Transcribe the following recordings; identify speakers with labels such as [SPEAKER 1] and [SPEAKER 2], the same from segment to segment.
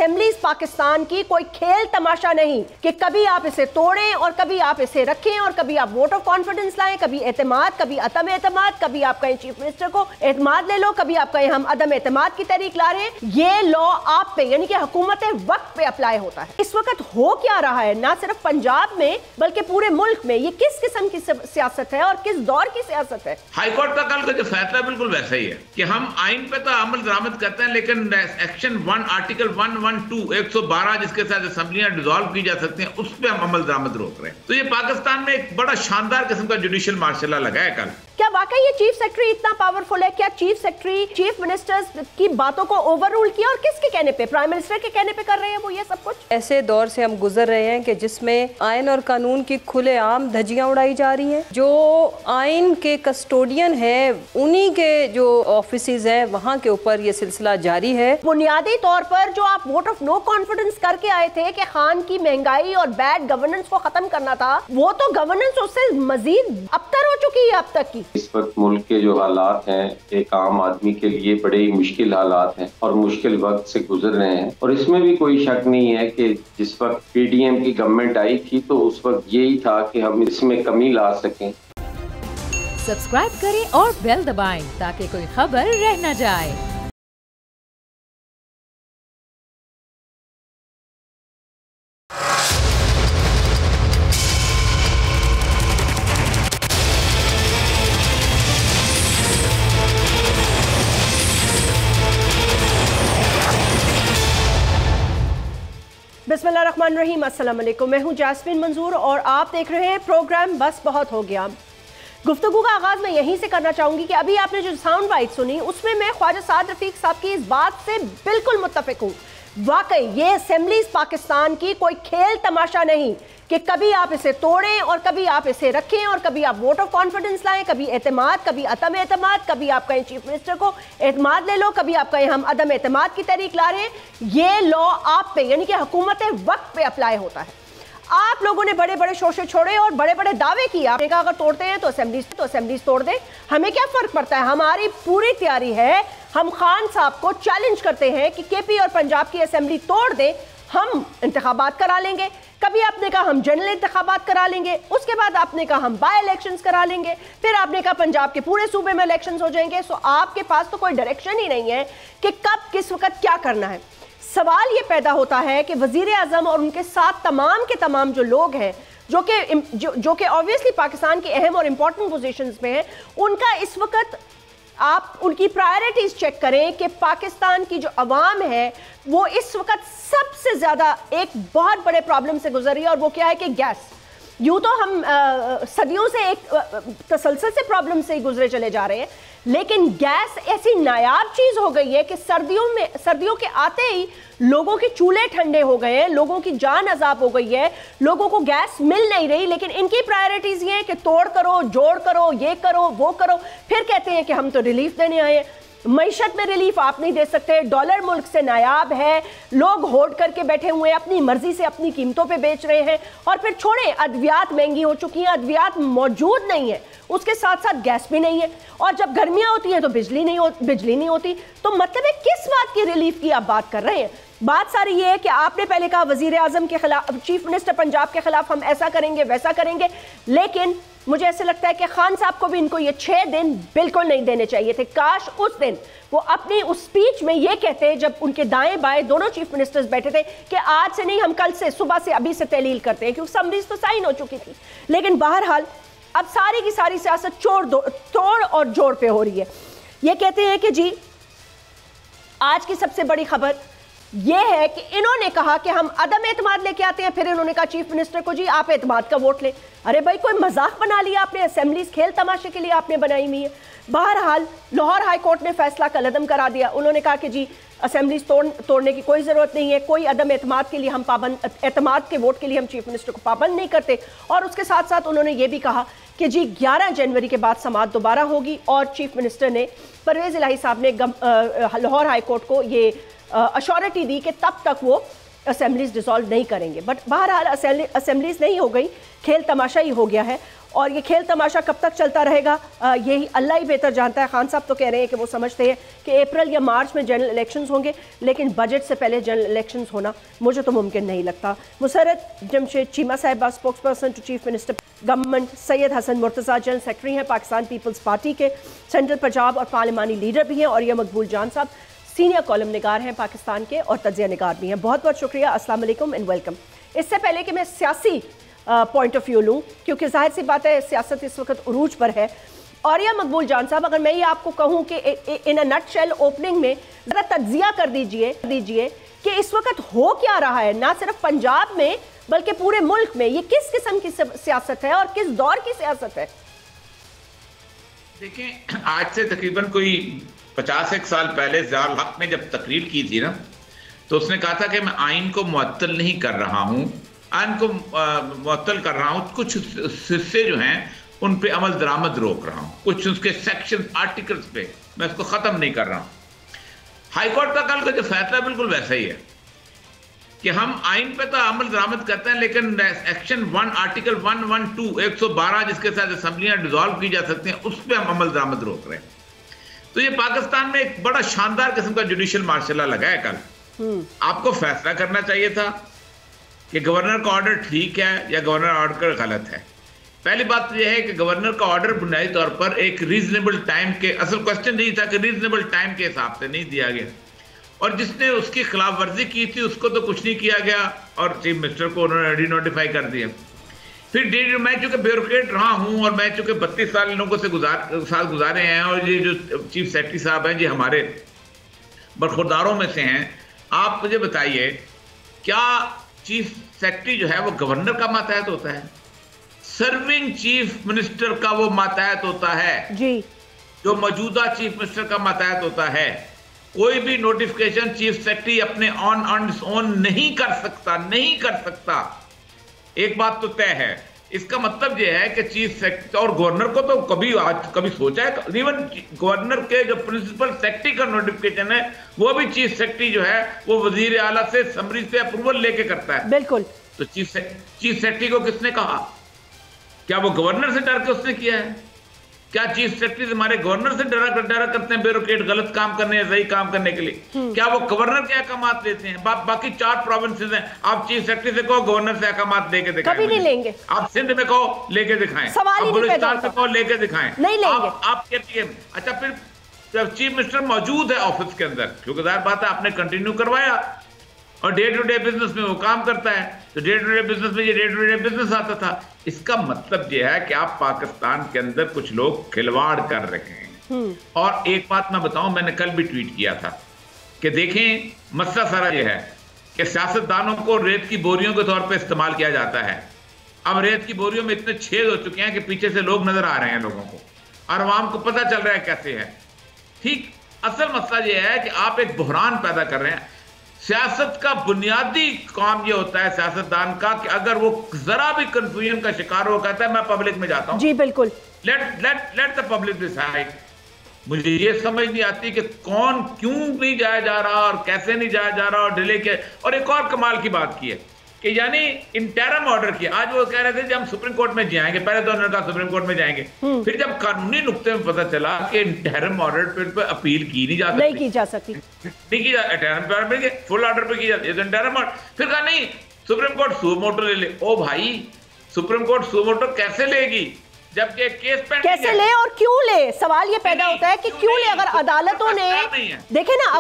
[SPEAKER 1] Assemblies Pakistan की कोई खेल तमाशा नहीं कि कभी आप इसे तोड़ें और कभी आप इसे रखें और कभी आप वोट ऑफ कॉन्फिडेंस लाएं, कभी एतमाद, कभी अदम एतमाद, कभी आप कहें चीफ मिनिस्टर को एतमाद ले लो, कभी आप कहें हम अदम एतमाद की तहरीक ला रहे हैं। ये लॉ आप पे यानी कि हुकूमत वक्त पे अप्लाई होता है। इस वक्त हो क्या रहा है ना सिर्फ पंजाब में बल्कि पूरे मुल्क में, ये किस किस्म की सियासत है और किस दौर की सियासत है?
[SPEAKER 2] हाईकोर्ट का कल का जो फैसला बिल्कुल वैसा ही है कि हम आइन पे तो अमल दरामद करते हैं, लेकिन एक्शन 1 आर्टिकल 112 112 जिसके साथ असेंबलियां डिसॉल्व की जा सकती हैं, उस पर हम अमल दरामद रोक रहे हैं। तो ये पाकिस्तान में एक बड़ा शानदार किस्म का जुडिशियल मार्शल लॉ लगा है कल।
[SPEAKER 1] क्या वाकई ये चीफ सेक्रेटरी इतना पावरफुल है? क्या चीफ सेक्रेटरी चीफ मिनिस्टर्स की बातों को ओवर रूल किया और किसके कहने पे? प्राइम मिनिस्टर के कहने पे कर रहे हैं वो ये सब कुछ? ऐसे दौर से हम गुजर रहे हैं कि जिसमें आइन और कानून की खुलेआम धज्जियां उड़ाई जा रही हैं। जो आइन के कस्टोडियन है उन्हीं के जो ऑफिसेज हैं वहाँ के ऊपर ये सिलसिला जारी है। बुनियादी तौर पर जो आप वोट ऑफ नो कॉन्फिडेंस करके आए थे कि खान की महंगाई और बैड गवर्नेंस को खत्म करना था, वो तो गवर्नेंस उससे मजीद अबतर हो चुकी है अब तक की।
[SPEAKER 3] इस वक्त मुल्क के जो हालात हैं एक आम आदमी के लिए बड़े ही मुश्किल हालात हैं और मुश्किल वक्त से गुजर रहे हैं, और इसमें भी कोई शक नहीं है कि जिस वक्त पीडीएम की गवर्नमेंट आई थी तो उस वक्त यही था कि हम इसमें कमी ला सकें।
[SPEAKER 4] सब्सक्राइब करें और बेल दबाएं ताकि कोई खबर रह न जाए।
[SPEAKER 1] बिस्मिल्लाहिर्रहमानिर्रहीम, अस्सलाम वालेकुम। मैं हूं जास्मीन मंजूर और आप देख रहे हैं प्रोग्राम बस बहुत हो गया। गुफ्तगू का आगाज़ मैं यहीं से करना चाहूँगी कि अभी आपने जो साउंड बाइट सुनी उसमें मैं ख्वाजा साद रफीक साहब की इस बात से बिल्कुल मुत्तफिक हूँ। वाकई ये असेंबलीज पाकिस्तान की कोई खेल तमाशा नहीं कि कभी आप इसे तोड़ें और कभी आप इसे रखें और कभी आप वोट ऑफ कॉन्फिडेंस लाएं, कभी एतमाद, कभी अदम एतमाद, कभी आप कहें चीफ मिनिस्टर को एतमाद ले लो, कभी आप कहें हम अदम एतमाद की तहरीक ला रहे हैं। ये लॉ आप पे यानी कि हुकूमत वक्त पे अप्लाई होता है। आप लोगों ने बड़े बड़े शोशे छोड़े और बड़े बड़े दावे किए। आपने कहा अगर तोड़ते हैं तो असेंबलीज तोड़ दें, हमें क्या फर्क पड़ता है, हमारी पूरी तैयारी है। हम खान साहब को चैलेंज करते हैं कि केपी और पंजाब की असेंबली तोड़ दें, हम इंतखाबात करा लेंगे। कभी आपने कहा हम जनरल इंतखाबात करा लेंगे, उसके बाद आपने कहा हम बाय इलेक्शंस करा लेंगे, फिर आपने कहा पंजाब के पूरे सूबे में इलेक्शंस हो जाएंगे। सो आपके पास तो कोई डायरेक्शन ही नहीं है कि कब किस वक्त क्या करना है। सवाल ये पैदा होता है कि वजीर आजम और उनके साथ तमाम के तमाम जो लोग हैं जो कि ऑब्वियसली पाकिस्तान की अहम और इंपॉर्टेंट पोजीशंस में हैं, उनका इस वक्त आप उनकी प्रायोरिटीज चेक करें कि पाकिस्तान की जो अवाम है वो इस वक्त सबसे ज़्यादा एक बहुत बड़े प्रॉब्लम से गुजर रही है, और वो क्या है कि गैस। यूँ तो हम सदियों से एक तसलसल से प्रॉब्लम से ही गुजरे चले जा रहे हैं, लेकिन गैस ऐसी नायाब चीज़ हो गई है कि सर्दियों के आते ही लोगों के चूल्हे ठंडे हो गए हैं, लोगों की जान अजाब हो गई है, लोगों को गैस मिल नहीं रही। लेकिन इनकी प्रायोरिटीज़ ये हैं कि तोड़ करो, जोड़ करो, ये करो, वो करो। फिर कहते हैं कि हम तो रिलीफ देने आए हैं। मईशत में रिलीफ आप नहीं दे सकते, डॉलर मुल्क से नायाब है, लोग होल्ड करके बैठे हुए हैं, अपनी मर्जी से अपनी कीमतों पे बेच रहे हैं। और फिर छोड़ें, अद्वियात महंगी हो चुकी हैं, अद्वियात मौजूद नहीं है, उसके साथ साथ गैस भी नहीं है, और जब गर्मियां होती हैं तो बिजली नहीं होती। तो मतलब है किस बात की रिलीफ की आप बात कर रहे हैं? बात सारी ये है कि आपने पहले कहा वजीर आजम के खिलाफ, चीफ मिनिस्टर पंजाब के खिलाफ हम ऐसा करेंगे वैसा करेंगे, लेकिन मुझे ऐसे लगता है कि खान साहब को भी इनको ये 6 दिन बिल्कुल नहीं देने चाहिए थे। काश उस दिन वो अपनी उस स्पीच में ये कहते, जब उनके दाएं बाएं दोनों चीफ मिनिस्टर्स बैठे थे, कि आज से नहीं, हम कल से, सुबह से, अभी से तहलील करते हैं, क्योंकि समरीज तो साइन हो चुकी थी। लेकिन बहरहाल अब सारी की सारी सियासत तोड़ और जोड़ पे हो रही है। ये कहते हैं कि जी आज की सबसे बड़ी खबर यह है कि इन्होंने कहा कि हम अदम एतमाद लेके आते हैं, फिर इन्होंने कहा चीफ मिनिस्टर को जी आप एतमाद का वोट लें। अरे भाई कोई मजाक बना लिया आपने, असेंबलीज खेल तमाशे के लिए आपने बनाई हुई है। बहरहाल लाहौर हाई कोर्ट ने फैसला कलअदम करा दिया। उन्होंने कहा कि जी असेंबलीज तोड़ने की कोई ज़रूरत नहीं है, कोई अदम एतमाद के लिए हम एतमाद के वोट के लिए हम चीफ मिनिस्टर को पाबंद नहीं करते। और उसके साथ साथ उन्होंने ये भी कहा कि जी 11 जनवरी के बाद समाअत दोबारा होगी, और चीफ मिनिस्टर ने, परवेज़ इलाही साहब ने लाहौर हाई कोर्ट को ये अश्योरिटी दी कि तब तक वो असेंबलीज डिसॉल्व नहीं करेंगे। बट बहरहाल असेंबलीज नहीं हो गई, खेल तमाशा ही हो गया है और ये खेल तमाशा कब तक चलता रहेगा यही अल्लाह ही बेहतर जानता है। खान साहब तो कह रहे हैं कि वो समझते हैं कि अप्रैल या मार्च में जनरल इलेक्शंस होंगे, लेकिन बजट से पहले जनरल इलेक्शंस होना मुझे तो मुमकिन नहीं लगता। मुसर्रत जमशेद चीमा साहिबा, spokesperson to chief minister government, Syed Hassan Murtaza general secretary हैं पाकिस्तान पीपल्स पार्टी के, सेंट्रल पंजाब और पार्लिमानी लीडर भी हैं, और ये मकबूल जान साहब सीनियर कॉलम निगार हैं पाकिस्तान के और तज्ज़िया निगार भी हैं। बहुत बहुत शुक्रिया, अस्सलाम वालेकुम एंड वेलकम। इससे पहले कि मैं सियासी पॉइंट ऑफ व्यू लूँ, क्योंकि जाहिर सी बात है सियासत इस वक्त उरूज पर है, और या मकबूल जान साहब अगर मैं ये आपको कहूँ कि इन अ नटशेल ओपनिंग में ज़रा तज्ज़िया कर दीजिए कि इस वक्त हो क्या रहा है, ना सिर्फ पंजाब में बल्कि पूरे मुल्क में। ये किस किस्म की सियासत है और किस दौर की सियासत है?
[SPEAKER 2] देखें, आज से तकरीबन कोई 50 साल पहले ज़ियाउल हक ने जब तकरीर की थी ना, तो उसने कहा था कि मैं आइन को मुअत्तल नहीं कर रहा हूँ, आइन को मुअत्तल कर रहा हूँ, कुछ हिस्से जो हैं उन पे अमल दरामद रोक रहा हूँ, कुछ उसके सेक्शन आर्टिकल्स पे मैं उसको ख़त्म नहीं कर रहा हूँ। हाईकोर्ट का कल का जो फैसला बिल्कुल वैसा ही है कि हम आइन पे तो अमल दरामद करते हैं, लेकिन सेक्शन 1 आर्टिकल 112 112 जिसके साथ असम्बलियाँ डिजॉल्व की जा सकती हैं, उस पर हम अमल दरामद रोक रहे हैं। तो ये पाकिस्तान में एक बड़ा शानदार किस्म का जुडिशियल मार्शल लगा है। कल आपको फैसला करना चाहिए था कि गवर्नर का ऑर्डर ठीक है या गवर्नर ऑर्डर गलत है। पहली बात तो यह है कि गवर्नर का ऑर्डर बुनियादी तौर पर एक रीजनेबल टाइम के, असल क्वेश्चन यही था कि रीजनेबल टाइम के हिसाब से नहीं दिया गया, और जिसने उसकी खिलाफ वर्जी की थी उसको तो कुछ नहीं किया गया और चीफ मिनिस्टर को उन्होंने रीनोटिफाई कर दिया। फिर मैं चूंकि ब्यूरोक्रेट रहा हूं और मैं चूंकि 32 साल इन लोगों से गुजारे हैं, और ये जो चीफ सेक्रेटरी साहब हैं, ये हमारे बरखुरदारों में से हैं। आप मुझे बताइए, क्या चीफ सेक्रेटरी जो है वो गवर्नर का मातहत होता है? सर्विंग चीफ मिनिस्टर का वो मातहत होता है जी, जो मौजूदा चीफ मिनिस्टर का मातहत होता है। कोई भी नोटिफिकेशन चीफ सेक्रेटरी अपने ऑन नहीं कर सकता। एक बात तो तय है, इसका मतलब यह है कि चीफ सेक्रेटरी और गवर्नर को तो कभी सोचा है? इवन गवर्नर के जो प्रिंसिपल सेक्रेटरी का नोटिफिकेशन है वो भी चीफ सेक्रेटरी जो है वो वजीर आला से समरी से अप्रूवल लेके करता है।
[SPEAKER 1] बिल्कुल।
[SPEAKER 2] तो चीफ सेक्रेटरी को किसने कहा? क्या वो गवर्नर से डर के उसने किया है? क्या चीफ सेक्रेटरी हमारे गवर्नर से डरा करते हैं ब्यूरोक्रेट गलत काम करने या सही काम करने के लिए? क्या वो गवर्नर के अहकामात लेते हैं? बाकी 4 प्रोविंसेस हैं, आप चीफ सेक्रेटरी से कहो गवर्नर से अहकामात लेके दिखाएं।
[SPEAKER 1] कभी नहीं लेंगे।
[SPEAKER 2] आप सिंध में कहो लेके दिखाएं,
[SPEAKER 1] सवाल ही नहीं पैदा होता।
[SPEAKER 2] में कहो लेके दिखाएं,
[SPEAKER 1] नहीं लेंगे।
[SPEAKER 2] आप कहती है अच्छा, फिर जब चीफ मिनिस्टर मौजूद है ऑफिस के अंदर, क्योंकि जाहिर बात है आपने कंटिन्यू करवाया और डे टू डे बिजनेस में वो काम करता है, तो डे टू डे बिजनेस में ये डे टू डे बिजनेस आता था। इसका मतलब ये है कि आप पाकिस्तान के अंदर कुछ लोग खिलवाड़ कर रहे हैं। और एक बात मैं बताऊं, मैंने कल भी ट्वीट किया था कि देखें, मसला सारा ये है कि सियासतदानों को रेत की बोरियों के तौर पे इस्तेमाल किया जाता है। अब रेत की बोरियों में इतने छेद हो चुके हैं कि पीछे से लोग नजर आ रहे हैं लोगों को, और आवाम को पता चल रहा है कैसे है। ठीक, असल मसला ये है कि आप एक बहरान पैदा कर रहे हैं। सियासत का बुनियादी काम ये होता है सियासतदान का कि अगर वो जरा भी कंफ्यूजन का शिकार हो, कहता है मैं पब्लिक में जाता हूं।
[SPEAKER 1] जी बिल्कुल।
[SPEAKER 2] Let the public decide. मुझे ये समझ नहीं आती कि कौन क्यों नहीं जाया जा रहा और कैसे नहीं जाया जा रहा और डिले के। और एक और कमाल की बात की है कि यानी इंटरम ऑर्डर किया। आज वो कह रहे थे जब हम सुप्रीम कोर्ट में जाएंगे, पहले तो उन्होंने कहा सुप्रीम कोर्ट में जाएंगे, फिर जब कानूनी नुक्ते में पता चला कि इंटरम ऑर्डर पर अपील की नहीं जा सकती,
[SPEAKER 1] नहीं की जा सकती,
[SPEAKER 2] नहीं की जा, फुल ऑर्डर पे की जाती है, तो इंटरम ऑर्डर। फिर कहा नहीं, सुप्रीम कोर्ट सू मोटो ले ले। ओ भाई, सुप्रीम कोर्ट सू मोटो कैसे लेगी जबकि केस पेंडिंग
[SPEAKER 1] कैसे ले और क्यों ले? सवाल ये पैदा होता है कि क्यों ले? अगर अदालतों ने, देखे ना,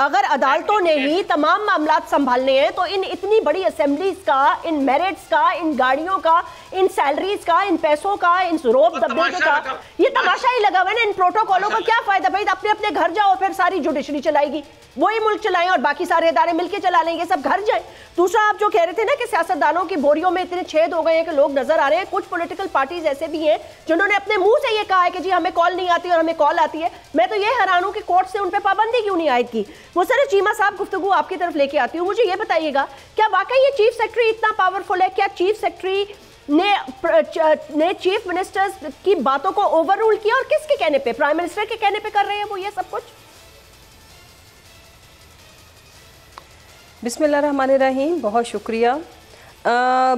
[SPEAKER 1] अगर अदालतों ने ही तमाम मामला संभालने हैं तो इन इतनी बड़ी असेंबलीज का, इन मेरिट्स का, इन गाड़ियों का, इन सैलरीज का, इन पैसों का, इन रोब दबे का, ये तमाशा ही लगा हुआ है ना। इन प्रोटोकॉलों का क्या फायदा भाई? अपने अपने घर जाओ, फिर सारी जुडिशरी चलाएगी, वही मुल्क चलाएं और बाकी सारे इदारे मिलकर चला लेंगे, सब घर जाए। दूसरा, आप जो कह रहे थे ना कि सियासतदानों की बोरियों में इतने छेद हो गए हैं कि लोग नजर आ रहे हैं। कुछ पॉलिटिकल पार्टीज ऐसे भी हैं जिन्होंने अपने मुंह से ये कहा है कि जी हमें कॉल नहीं आती और हमें कॉल आती है। मैं तो ये हैरान हूं कि कोर्ट से उन पर पाबंदी क्यों नहीं आयद की। मुसर्रत चीमा साहब, गुफ्तगू आपकी तरफ लेके आती हूँ। मुझे ये बताइएगा, क्या वाकई ये चीफ सेक्रेटरी इतना पावरफुल है? क्या चीफ सेक्रेटरी ने चीफ मिनिस्टर्स की बातों को ओवर रूल किया? और किसके कहने पे? प्राइम मिनिस्टर के कहने पे कर रहे हैं वो ये सब कुछ?
[SPEAKER 5] बिस्मिल्लाहिर्रहमानिर्रहीम, बहुत शुक्रिया।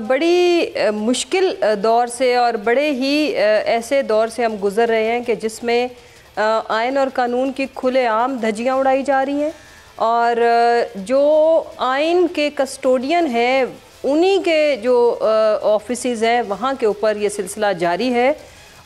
[SPEAKER 5] बड़ी मुश्किल दौर से और बड़े ही ऐसे दौर से हम गुज़र रहे हैं कि जिसमें आइन और कानून की खुलेआम धज्जियाँ उड़ाई जा रही हैं और जो आइन के कस्टोडियन हैं उन्हीं के जो ऑफिसेज़ हैं वहाँ के ऊपर ये सिलसिला जारी है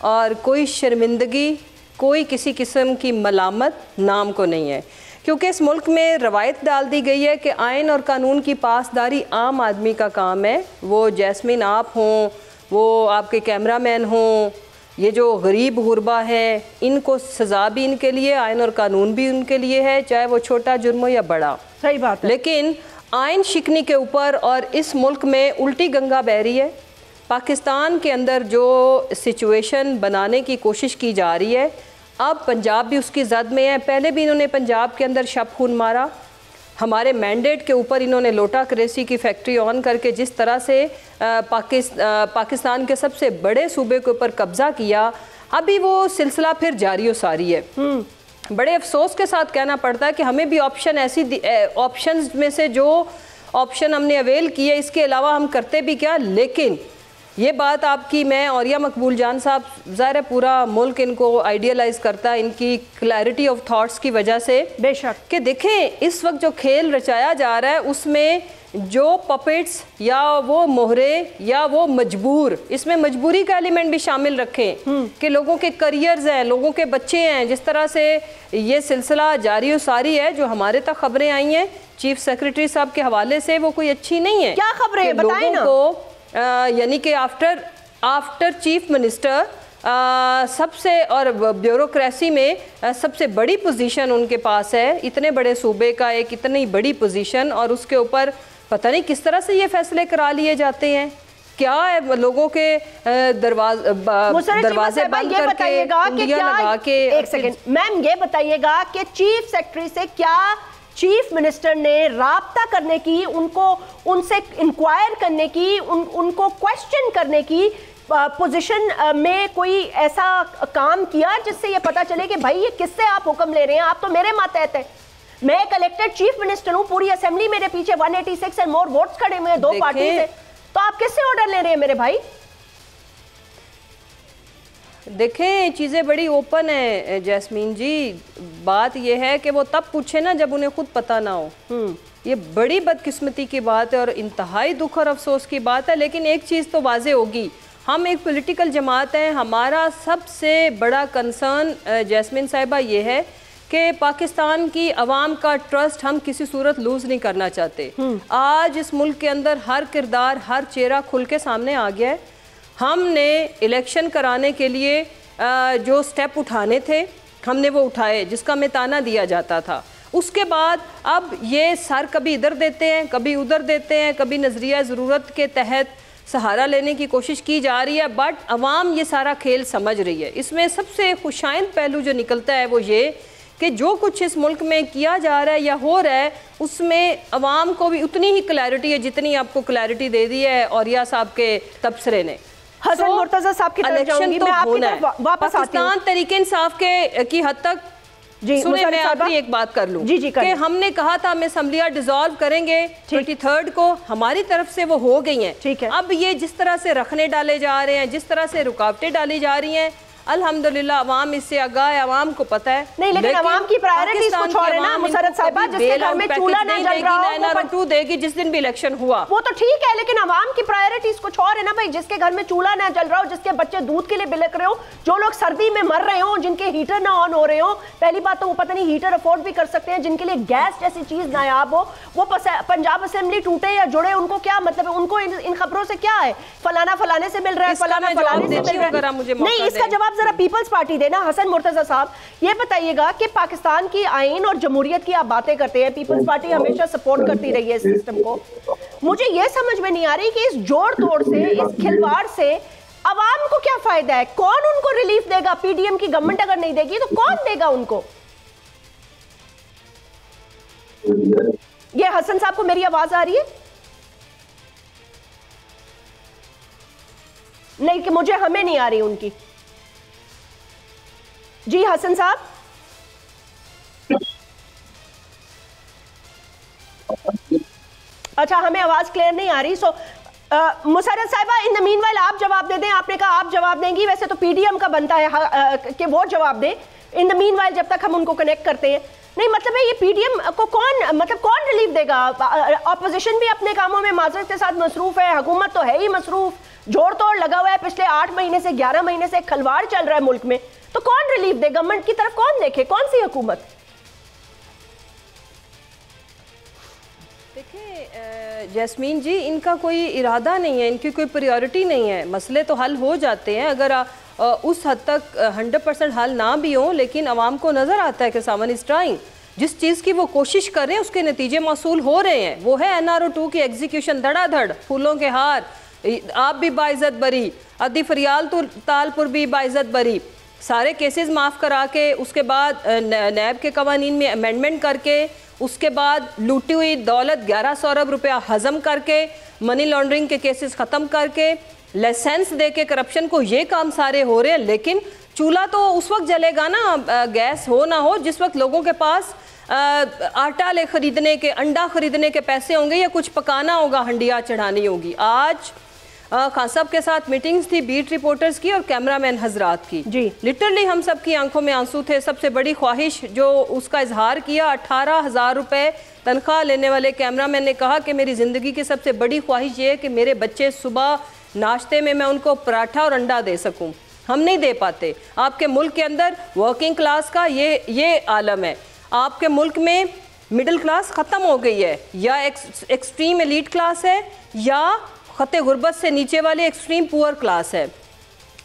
[SPEAKER 5] और कोई शर्मिंदगी, कोई किसी किस्म की मलामत नाम को नहीं है, क्योंकि इस मुल्क में रवायत डाल दी गई है कि आइन और कानून की पासदारी आम आदमी का काम है। वो जैस्मिन आप हों, वो आपके कैमरामैन हों, ये जो गरीब गुरबा है, इनको सज़ा भी इनके लिए, आइन और कानून भी उनके लिए है, चाहे वो छोटा जुर्म हो या बड़ा।
[SPEAKER 1] सही बात है।
[SPEAKER 5] लेकिन आइन शिकनी के ऊपर और इस मुल्क में उल्टी गंगा बह रही है। पाकिस्तान के अंदर जो सिचुएशन बनाने की कोशिश की जा रही है, अब पंजाब भी उसकी जद में है। पहले भी इन्होंने पंजाब के अंदर शब खून मारा, हमारे मैंडेट के ऊपर इन्होंने लोटा क्रेसी की फैक्ट्री ऑन करके जिस तरह से पाकिस्तान के सबसे बड़े सूबे के ऊपर कब्ज़ा किया, अभी वो सिलसिला फिर जारी व सारी है। बड़े अफसोस के साथ कहना पड़ता है कि हमें भी ऑप्शंस में से जो ऑप्शन हमने अवेल किए, इसके अलावा हम करते भी क्या। लेकिन ये बात आपकी, मैं और या मकबूल जान साहब, ज़ाहिर है पूरा मुल्क इनको आइडियलाइज़ करता है इनकी क्लैरिटी ऑफ थॉट्स की वजह से,
[SPEAKER 1] बेशक,
[SPEAKER 5] कि देखें इस वक्त जो खेल रचाया जा रहा है उसमें जो पपेट्स या वो मोहरे या वो मजबूर, इसमें मजबूरी का एलिमेंट भी शामिल रखें कि लोगों के करियर्स हैं, लोगों के बच्चे हैं। जिस तरह से ये सिलसिला जारी और सारी है, जो हमारे तक खबरें आई हैं चीफ सेक्रेटरी साहब के हवाले से, वो कोई अच्छी नहीं है।
[SPEAKER 1] क्या खबरें बताएं ना।
[SPEAKER 5] को यानी कि आफ्टर चीफ मिनिस्टर सबसे और ब्यूरोक्रेसी में सबसे बड़ी पोजीशन उनके पास है, इतने बड़े सूबे का एक इतनी बड़ी पोजीशन, और उसके ऊपर पता नहीं किस तरह से ये फैसले करा लिए जाते हैं। क्या है, लोगों के दरवाजे बंद करके, कुंडियां लगा के।
[SPEAKER 1] एक सेकंड मैम, ये बताइएगा कि चीफ सेक्रेटरी से क्या चीफ मिनिस्टर ने राब्ता करने की, उनसे इंक्वायर करने की, उनको क्वेश्चन करने की पोजीशन में कोई ऐसा काम किया जिससे ये पता चले कि भाई ये किससे आप हुक्म ले रहे हैं? आप तो मेरे मातहत हैं, मैं एक इलेक्टेड चीफ मिनिस्टर हूं, पूरी असेंबली मेरे पीछे 186 एंड मोर वोट्स खड़े हुए हैं दो पार्टी से, तो आप किससे ऑर्डर ले रहे हैं मेरे भाई?
[SPEAKER 5] देखें चीज़ें बड़ी ओपन है जैस्मीन जी। बात यह है कि वो तब पूछे ना जब उन्हें खुद पता ना हो। ये बड़ी बदकिस्मती की बात है और इंतहाई दुख और अफसोस की बात है। लेकिन एक चीज़ तो वाज़े होगी, हम एक पॉलिटिकल जमात हैं, हमारा सबसे बड़ा कंसर्न जैस्मिन साहिबा ये है कि पाकिस्तान की आवाम का ट्रस्ट हम किसी सूरत लूज़ नहीं करना चाहते। आज इस मुल्क के अंदर हर किरदार, हर चेहरा खुल के सामने आ गया है। हमने इलेक्शन कराने के लिए जो स्टेप उठाने थे हमने वो उठाए, जिसका में ताना दिया जाता था। उसके बाद अब ये सर कभी इधर देते हैं, कभी उधर देते हैं, कभी नज़रिया ज़रूरत के तहत सहारा लेने की कोशिश की जा रही है, बट अवाम ये सारा खेल समझ रही है। इसमें सबसे खुशाइंद पहलू जो निकलता है वो ये कि जो कुछ इस मुल्क में किया जा रहा है या हो रहा है, उसमें अवाम को भी उतनी ही क्लैरिटी है जितनी आपको क्लैरिटी दे दी है औरिया साहब के तबसरे ने।
[SPEAKER 1] हसन मुर्तजा साहब की तरफ जाऊंगी, मैं आपकी तरफ वापस आती हूं।
[SPEAKER 5] पाकिस्तान तरीके इंसाफ के की हद तक
[SPEAKER 1] जी,
[SPEAKER 5] सुने, मैं आखिरी एक बात कर लूं
[SPEAKER 1] जी
[SPEAKER 5] कि हमने कहा था हम असेंबलियां डिसॉल्व करेंगे 23 को, हमारी तरफ से वो हो गई हैं।
[SPEAKER 1] ठीक है।
[SPEAKER 5] अब ये जिस तरह से रखने डाले जा रहे हैं, जिस तरह से रुकावटें डाली जा रही हैं, अल्हम्दुलिल्लाह अवाम इससे आगाह है, अवाम को पता है।
[SPEAKER 1] नहीं, लेकिन अवाम की प्रायोरिटीज कुछ और है ना मुसरत साहिबा, जिसके घर में चूल्हा ना जल रहा हो वो
[SPEAKER 5] 902 देगी जिस दिन भी इलेक्शन हुआ,
[SPEAKER 1] वो तो ठीक है, लेकिन अवाम की प्रायोरिटीज कुछ और है ना भाई। जिसके घर में चूल्हा ना जल रहा हो, जिसके बच्चे दूध के लिए बिलक रहे हो, जो लोग सर्दी में मर रहे हो, जिनके हीटर ना ऑन हो रहे हो, पहली बात तो वो पता नहीं हीटर अफोर्ड भी कर सकते हैं, जिनके लिए गैस जैसी चीज नायाब हो, वो पंजाब असेंबली टूटे या जुड़े, उनको क्या मतलब है? उनको इन खबरों से क्या है? फलाना फलाने से मिल रहा है, फलाना फलाने से मिल रहा है। नहीं, इसका जवाब जरा पीपल्स पार्टी देना। हसन मुर्तजा साहब, ये बताइएगा कि पाकिस्तान की आइन और जमहूरियत की आप बातें करते हैं, पीपल्स पार्टी हमेशा सपोर्ट करती रही है इस सिस्टम को। मुझे ये समझ में नहीं आ रही कि इस जोड़ तोड़ से, इस खिलवाड़ से अवाम को क्या फायदा है? कौन उनको रिलीफ देगा? पीडीएम की गवर्नमेंट अगर नहीं देगी तो कौन देगा उनको? ये हसन साहब को मेरी आवाज आ रही है? नहीं कि मुझे, हमें नहीं आ रही उनकी। जी हसन साहब, अच्छा, हमें आवाज क्लियर नहीं आ रही। सो मुसर्रत साहिबा, इन द मीनवाइल आप जवाब दे दें। आपने कहा आप जवाब देंगी, वैसे तो पीडीएम का बनता है कि वो जवाब दे। इन द मीनवाइल जब तक हम उनको कनेक्ट करते हैं, नहीं मतलब है ये पीडीएम को कौन रिलीफ देगा? ऑपोजिशन भी अपने कामों में माजरत के साथ मसरूफ है, हुकूमत तो है ही मसरूफ, जोड़ तोड़ लगा हुआ है। पिछले 8 महीने से 11 महीने से खलवाड़ चल रहा है मुल्क में, तो कौन रिलीफ दे? गवर्नमेंट की तरफ कौन देखे? कौन सी हुकूमत?
[SPEAKER 5] देखिए जैस्मीन जी, इनका कोई इरादा नहीं है, इनकी कोई प्रायोरिटी नहीं है। मसले तो हल हो जाते हैं अगर उस हद तक 100% हल ना भी हो, लेकिन आवाम को नज़र आता है कि सामन इज ट्राइंग। जिस चीज़ की वो कोशिश कर रहे हैं उसके नतीजे मौसूल हो रहे हैं। वो है NRO 2 की एग्जीक्यूशन, धड़ाधड़, फूलों के हार, आप भी बाइज्जत बरी, अदी फरियाल तालपुर भी बाइज्जत बरी, सारे केसेस माफ़ करा के उसके बाद नैब के कवानीन में अमेंडमेंट करके उसके बाद लूटी हुई दौलत 1100 अरब रुपया हजम करके मनी लॉन्ड्रिंग के केसेस ख़त्म करके लाइसेंस दे के करप्शन को, ये काम सारे हो रहे हैं। लेकिन चूल्हा तो उस वक्त जलेगा ना, गैस हो ना हो, जिस वक्त लोगों के पास आटा ले खरीदने के, अंडा खरीदने के पैसे होंगे या कुछ पकाना होगा, हंडिया चढ़ानी होगी। आज खान साहब के साथ मीटिंग्स थी बीट रिपोर्टर्स की और कैमरामैन हजरात की जी। लिटरली हम सब की आंखों में आंसू थे। सबसे बड़ी ख्वाहिश जो उसका इजहार किया, 18,000 रुपये तनख्वाह लेने वाले कैमरामैन ने कहा कि मेरी ज़िंदगी की सबसे बड़ी ख्वाहिश ये है कि मेरे बच्चे सुबह नाश्ते में मैं उनको पराठा और अंडा दे सकूं। हम नहीं दे पाते। आपके मुल्क के अंदर वर्किंग क्लास का ये आलम है। आपके मुल्क में मिडिल क्लास ख़त्म हो गई है, या एक्सट्रीम एलीट क्लास है, या खत्ते गुर्बत से नीचे वाले एक्सट्रीम पुअर क्लास है।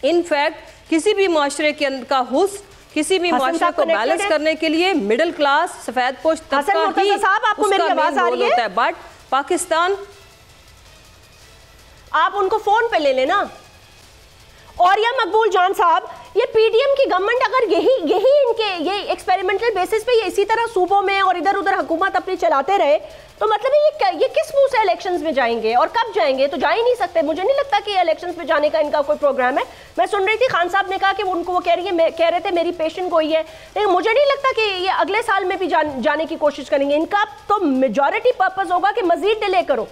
[SPEAKER 5] इनफैक्ट किसी भी माशरे के का हुस्न, किसी भी माशरे को बैलेंस करने के लिए मिडिल क्लास, सफेद पोश तबका ही
[SPEAKER 1] आपको मेरी आवाज आ रही है?
[SPEAKER 5] बट पाकिस्तान,
[SPEAKER 1] आप उनको फोन पे ले लेना। और या मकबूल जान साहब, ये पीडीएम की गवर्नमेंट अगर यही इनके ये एक्सपेरिमेंटल बेसिस पे ये इसी तरह सूबों में और इधर उधर हुकूमत अपनी चलाते रहे, तो मतलब ये किस मुंह से इलेक्शंस में जाएंगे और कब जाएंगे? तो जा ही नहीं सकते। मुझे नहीं लगता कि इलेक्शंस में जाने का इनका कोई प्रोग्राम है। मैं सुन रही थी खान साहब ने कहा कि उनको, वो कह रहे थे मेरी पेशेंट गोई है, लेकिन मुझे नहीं लगता कि ये अगले साल में भी जाने की कोशिश करेंगे। इनका तो मेजॉरिटी पर्पस होगा कि मजीद डिले करो।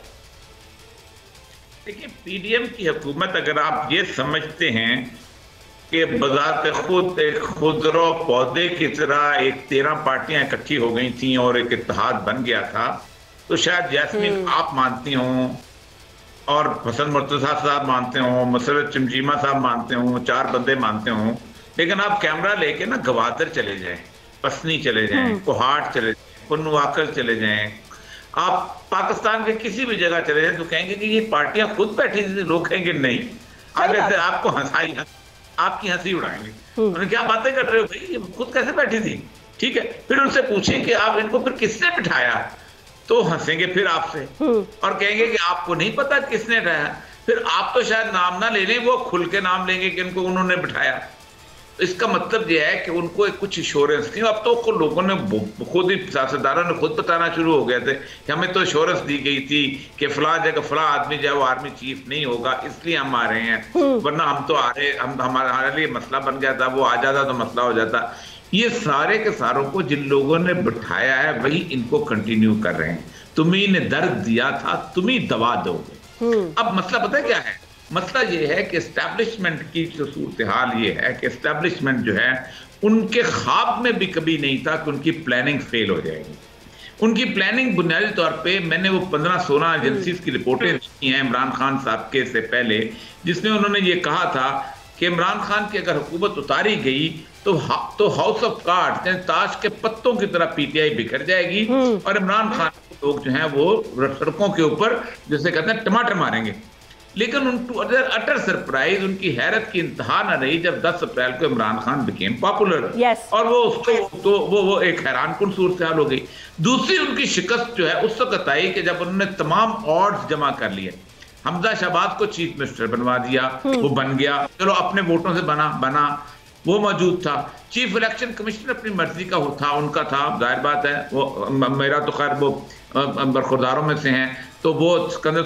[SPEAKER 2] देखिए, पीडीएम की हुकूमत, अगर आप ये समझते हैं कि बजाते खुद एक खुदरो पौधे की तरह एक 13 पार्टियां इकट्ठी हो गई थी और एक इत्तेहाद बन गया था, तो शायद जैस्मीन आप मानती हों और हसन मुर्तज़ा साहब मानते हों, मुसर्रत चमचीमा साहब मानते हों, 4 बंदे मानते हों, लेकिन आप कैमरा लेके ना गवादर चले जाएं, पसनी चले जाएं, कोहाट चले जाएं, पुनवाकर चले जाएं, आप पाकिस्तान के किसी भी जगह चले जाएं, तो कहेंगे कि ये पार्टियां खुद बैठी थी। लोग कहेंगे नहीं, आगे से आपको आपकी हंसी उड़ाएंगे, उन्होंने क्या बातें कर रहे हो भाई, ये खुद कैसे बैठी थी? ठीक है, फिर उनसे पूछें कि आप इनको फिर किसने बिठाया, तो हंसेंगे फिर आपसे और कहेंगे कि आपको नहीं पता किसने बिठाया। फिर आप तो शायद नाम ना ले लें, वो खुल के नाम लेंगे कि इनको उन्होंने बिठाया। इसका मतलब यह है कि उनको एक कुछ इंश्योरेंस थी। अब तो लोगों ने खुद ही, सियासतदानों ने खुद बताना शुरू हो गए थे कि हमें तो इंश्योरेंस दी गई थी कि फला जगह फला आदमी जो है वो आर्मी चीफ नहीं होगा, इसलिए हम आ रहे हैं, वरना हम तो आ रहे, हमारे लिए मसला बन गया था, वो आ जाता तो मसला हो जाता। ये सारे के सारों को जिन लोगों ने बिठाया है वही इनको कंटिन्यू कर रहे हैं। तुम्ही ने दर्द दिया था, तुम ही दवा दोगे। अब मसला पता है क्या है? मसला ये है कि एस्टैब्लिशमेंट की जो सूरत हाल ये है कि एस्टैब्लिशमेंट जो है उनके ख्वाब में भी कभी नहीं था कि उनकी प्लानिंग फेल हो जाएगी। उनकी प्लानिंग बुनियादी तौर पे, मैंने वो 15-16 एजेंसीज की रिपोर्टें दी हैं इमरान खान साहब के से पहले, जिसमें उन्होंने ये कहा था कि इमरान खान की अगर हुकूमत उतारी गई तो हाउस ऑफ कार्ड्स, यानी ताश के पत्तों की तरह पीटीआई बिखर जाएगी और इमरान खान लोग जो हैं वो सड़कों के ऊपर जैसे कहते हैं टमाटर मारेंगे। लेकिन उनको अटर सरप्राइज, उनकी हैरत की इंतहा न रही जब 10 अप्रैल को इमरान खान बिकेम पॉपुलर और वो उसको तो वो एक हैरान कुन सूरत हाल हो गई। दूसरी उनकी शिकस्त जो है उस वक्त आई कि जब उन्होंने तमाम ऑर्ड्स जमा कर लिए, हमजा शहबाज को चीफ मिनिस्टर बनवा दिया, वो बन गया, चलो अपने वोटों से बना वो मौजूद था। चीफ इलेक्शन कमिश्नर अपनी मर्जी का था, उनका था, जाहिर बात है, वो मेरा तो खैर वो बरखुरदारों में से हैं, तो वो सिकंदर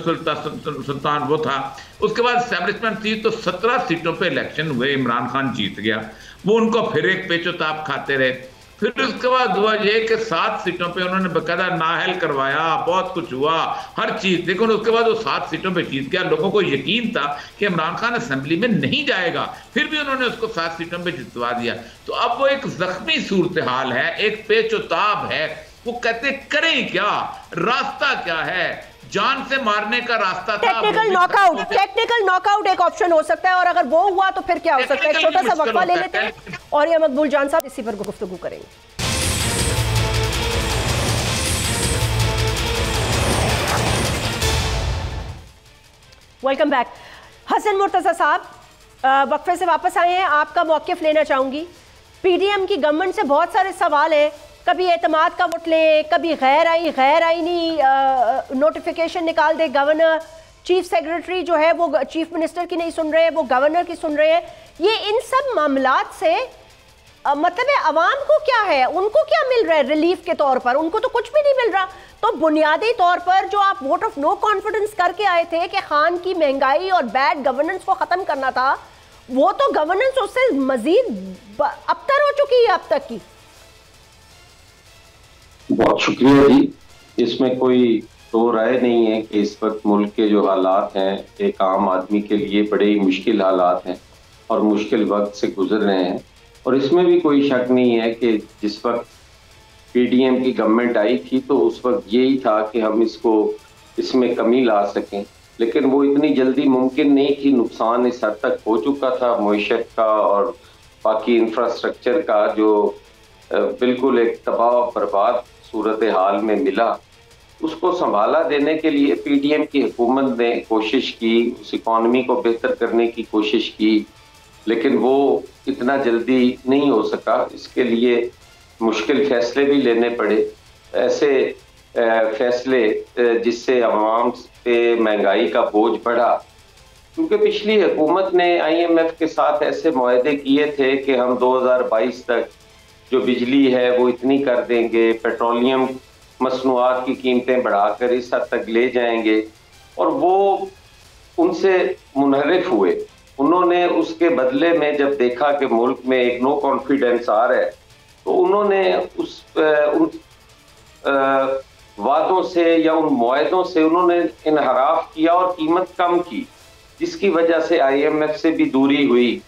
[SPEAKER 2] सुल्तान वो था। उसके बाद एस्टैब्लिशमेंट थी, तो 17 सीटों पे इलेक्शन हुए, इमरान खान जीत गया। वो उनको फिर एक पेचोताप खाते रहे। फिर उसके बाद हुआ ये कि 7 सीटों पे उन्होंने बकायदा नाहल करवाया, बहुत कुछ हुआ, हर चीज, लेकिन उसके बाद वो 7 सीटों पे जीत गया। लोगों को यकीन था कि इमरान खान असेंबली में नहीं जाएगा, फिर भी उन्होंने उसको 7 सीटों पे जितवा दिया। तो अब वो एक जख्मी सूरत हाल है, एक पेचोताब है। वो कहते करें क्या, रास्ता क्या है, जान से मारने का रास्ता था।
[SPEAKER 1] टेक्निकल नॉकआउट एक ऑप्शन हो सकता है, और अगर वो हुआ तो फिर क्या हो सकता है। छोटा सा वक्फा ले लेते हैं और ये मकबूल जान साहब इसी पर गुफ्तगू करेंगे। Welcome back. हसन मुर्तजा साहब वक्फे से वापस आए हैं, आपका मौक़िफ़ लेना चाहूंगी। पीडीएम की गवर्नमेंट से बहुत सारे सवाल हैं, कभी एतमाद का वोट ले, कभी गैर आईनी नोटिफिकेशन निकाल दे गवर्नर, चीफ सेक्रेटरी जो है वो चीफ मिनिस्टर की नहीं सुन रहे हैं, वो गवर्नर की सुन रहे हैं। ये इन सब मामलात से मतलब है अवाम को क्या है, उनको क्या मिल रहा है रिलीफ के तौर पर? उनको तो कुछ भी नहीं मिल रहा। तो बुनियादी तौर पर जो आप वोट ऑफ नो कॉन्फिडेंस करके आए थे कि खान की महंगाई और बैड गवर्नेंस को खत्म करना था, वो तो गवर्नेंस उससे मजीद अबतर हो चुकी है अब तक की।
[SPEAKER 3] बहुत शुक्रिया जी। इसमें कोई दो राय नहीं है कि इस वक्त मुल्क के जो हालात हैं एक आम आदमी के लिए बड़े ही मुश्किल हालात हैं और मुश्किल वक्त से गुजर रहे हैं। और इसमें भी कोई शक नहीं है कि जिस वक्त पीडीएम की गवर्नमेंट आई थी तो उस वक्त यही था कि हम इसमें कमी ला सकें, लेकिन वो इतनी जल्दी मुमकिन नहीं थी। नुकसान इस हद तक हो चुका था मईशत का और बाकी इंफ्रास्ट्रक्चर का, जो बिल्कुल एक तबाह बर्बाद सूरत हाल में मिला। उसको संभाला देने के लिए पीडीएम की हुकूमत ने कोशिश की, उस इकॉनमी को बेहतर करने की कोशिश की, लेकिन वो इतना जल्दी नहीं हो सका। इसके लिए मुश्किल फैसले भी लेने पड़े, ऐसे फैसले जिससे अवाम पे महंगाई का बोझ बढ़ा। क्योंकि पिछली हुकूमत ने IMF के साथ ऐसे मुआहदे किए थे कि हम 2022 तक जो बिजली है वो इतनी कर देंगे, पेट्रोलियम मसनूआत की कीमतें बढ़ाकर इस हद तक ले जाएंगे, और वो उनसे मुनहरिफ हुए। उन्होंने उसके बदले में जब देखा कि मुल्क में एक नो कॉन्फिडेंस आ रहा है, तो उन्होंने उन वादों से या उन मुआहदों से उन्होंने इनहराफ किया और कीमत कम की, जिसकी वजह से IMF से भी दूरी हुई।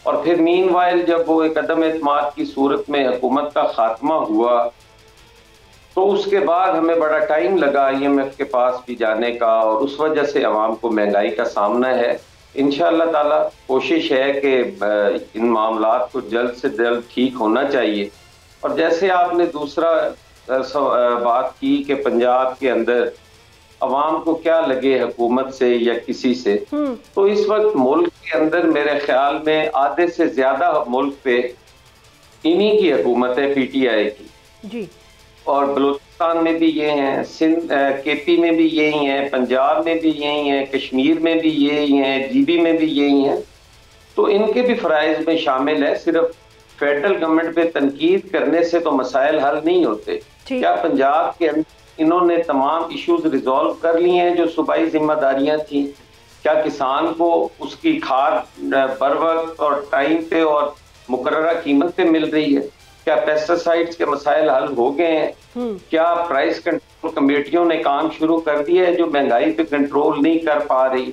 [SPEAKER 3] और फिर मीनवाइल जब वो एक अदम एतमाद की सूरत में हुकूमत का खात्मा हुआ, तो उसके बाद हमें बड़ा टाइम लगा IMF के पास भी जाने का, और उस वजह से अवाम को महंगाई का सामना है। इंशाअल्लाह ताला कोशिश है कि इन मामलात को जल्द से जल्द ठीक होना चाहिए। और जैसे आपने दूसरा बात की कि पंजाब के अंदर अवाम को क्या लगे हुकूमत से या किसी से, तो इस वक्त मुल्क के अंदर मेरे ख्याल में आधे से ज्यादा मुल्क पे इन्हीं की हुकूमत है, PTI की जी। और बलूचिस्तान में भी ये हैं, सिंध KP में भी यही हैं, पंजाब में भी यही हैं, कश्मीर में भी यही हैं, GB में भी यही हैं। तो इनके भी फराइज में शामिल है। सिर्फ फेडरल गवर्नमेंट पे तनकीद करने से तो मसाइल हल नहीं होते। क्या पंजाब के अंदर इन्होंने तमाम इश्यूज रिजॉल्व कर लिए हैं जो सूबाई जिम्मेदारियां थी? क्या किसान को उसकी खाद बर वक्त और टाइम पे और मुकर्ररा कीमत पे मिल रही है? क्या पेस्टिसाइड्स के मसाइल हल हो गए हैं? क्या प्राइस कंट्रोल कमेटियों ने काम शुरू कर दिया है जो महंगाई पे कंट्रोल नहीं कर पा रही?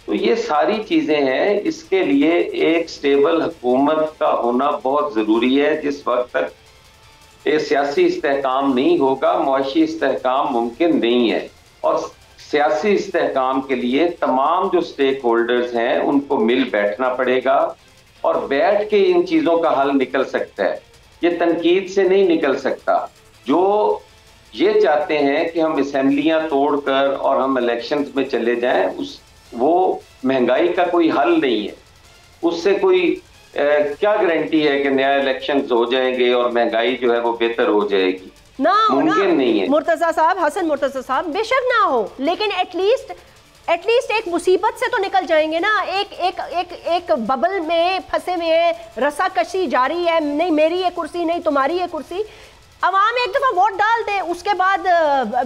[SPEAKER 3] तो ये सारी चीजें हैं। इसके लिए एक स्टेबल हुकूमत का होना बहुत जरूरी है। जिस वक्त तक ये सियासी इस्तेहकाम नहीं होगा, मुआशी इस्तेहकाम मुमकिन नहीं है। और सियासी इस्तेहकाम के लिए तमाम जो स्टेक होल्डर्स हैं उनको मिल बैठना पड़ेगा, और बैठ के इन चीजों का हल निकल सकता है। ये तनकीद से नहीं निकल सकता। जो ये चाहते हैं कि हम असेंबलियां तोड़कर और हम इलेक्शंस में चले जाएं, वो महंगाई का कोई हल नहीं है। उससे कोई क्या गारंटी है कि नया इलेक्शंस हो जाएंगे और महंगाई जो है वो बेहतर हो जाएगी? मुमकिन नहीं है।
[SPEAKER 1] मुर्तजा साहब, हसन मुर्तजा साहब, बेशक ना हो, लेकिन एटलीस्ट एक मुसीबत से तो निकल जाएंगे ना। एक बबल में फंसे हुए हैं, रस्साकशी जारी है, नहीं मेरी ये कुर्सी, नहीं तुम्हारी ये कुर्सी। अवाम एक दफा वोट डाल दे, उसके बाद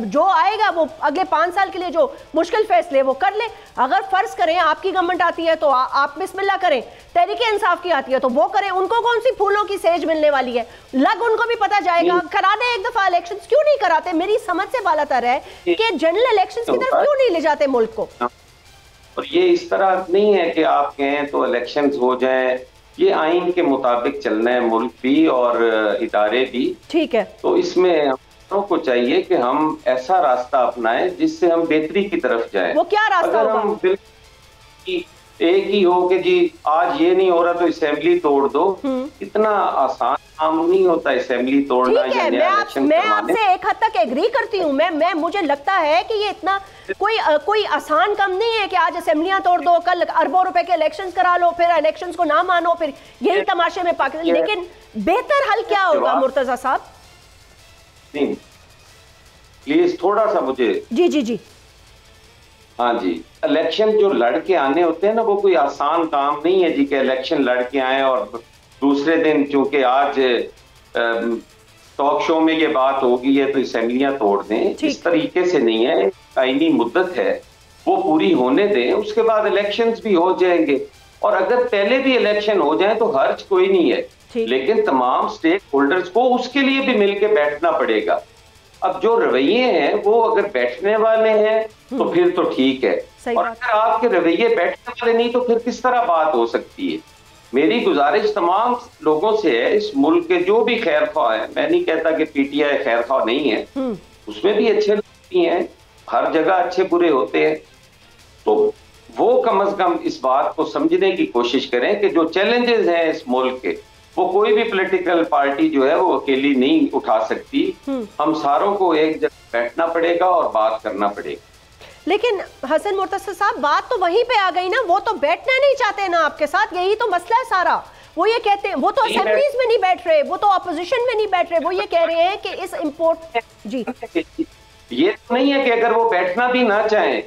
[SPEAKER 1] जो आएगा वो अगले 5 साल के लिए जो मुश्किल फैसले वो कर ले। अगर फर्ज करें आपकी गवर्नमेंट आती है तो आप बिस्मिल्लाह करें, तहरीके इंसाफ की आती है तो वो करें, उनको कौन सी फूलों की सेज मिलने वाली है, लग उनको भी पता जाएगा। करा दे एक दफा इलेक्शंस, क्यों नहीं कराते? मेरी समझ से बालातर है कि जनरल इलेक्शंस की तरफ क्यों नहीं ले जाते मुल्क को।
[SPEAKER 3] और ये इस तरह नहीं है कि आप कहें तो इलेक्शंस हो जाए, ये आइन के मुताबिक चलना है मुल्क भी और इदारे भी, ठीक है। तो इसमें हम को चाहिए कि हम ऐसा रास्ता अपनाएं जिससे हम बेहतरी की तरफ जाएं।
[SPEAKER 1] वो क्या रास्ता
[SPEAKER 3] अगर हम बिल्कुल एक ही हो कि जी आज ये नहीं हो रहा तो असेंबली तोड़ दो, इतना आसान काम नहीं होता असेंबली तोड़ना।
[SPEAKER 1] ठीक है, मैं आपसे एक हद तक एग्री करती हूँ। मैं मुझे लगता है कि ये इतना कोई आसान काम नहीं है कि आज असेंबलियां तोड़ दो, कल अरबों रुपए के इलेक्शंस करा लो, फिर इलेक्शंस को ना मानो, फिर यही तमाशे में पाकिस्तान। लेकिन बेहतर हल क्या होगा मुर्तजा साहब?
[SPEAKER 3] प्लीज थोड़ा सा मुझे।
[SPEAKER 1] जी जी जी,
[SPEAKER 3] हाँ जी, इलेक्शन जो लड़के आने होते हैं ना, वो कोई आसान काम नहीं है जी कि इलेक्शन लड़के आए और दूसरे दिन, चूंकि आज टॉक शो में ये बात होगी है तो असेंबलियां तोड़ दें, इस तरीके से नहीं है। आईनी मुद्दत है वो पूरी होने दें, उसके बाद इलेक्शंस भी हो जाएंगे। और अगर पहले भी इलेक्शन हो जाए तो हर्ज कोई नहीं है, लेकिन तमाम स्टेक होल्डर्स को उसके लिए भी मिलकर बैठना पड़ेगा। अब जो रवैये हैं वो अगर बैठने वाले हैं तो फिर तो ठीक है, और अगर आपके रवैये बैठने वाले नहीं तो फिर किस तरह बात हो सकती है। मेरी गुजारिश तमाम लोगों से है, इस मुल्क के जो भी खैर ख्वाह है, मैं नहीं कहता कि पीटीआई खैर ख्वाह नहीं है, उसमें भी अच्छे लोग भी हैं, हर जगह अच्छे बुरे होते हैं, तो वो कम से कम इस बात को समझने की कोशिश करें कि जो चैलेंजेस हैं इस मुल्क के, वो कोई भी पॉलिटिकल पार्टी जो है वो अकेली नहीं उठा सकती। हम सारों को एक जगह बैठना पड़ेगा और बात करना पड़ेगा।
[SPEAKER 1] लेकिन हसन मुर्तज़ा साहब, बात तो वहीं पे आ गई ना, वो तो बैठना नहीं चाहते ना आपके साथ, यही तो मसला है सारा। वो ये कहते हैं, वो तो असेंबलीज में नहीं बैठ रहे, वो तो अपोजिशन में नहीं बैठ रहे, वो ये कह रहे हैं कि इस इम्पोर्ट जी,
[SPEAKER 3] ये तो नहीं है कि अगर वो बैठना भी ना चाहें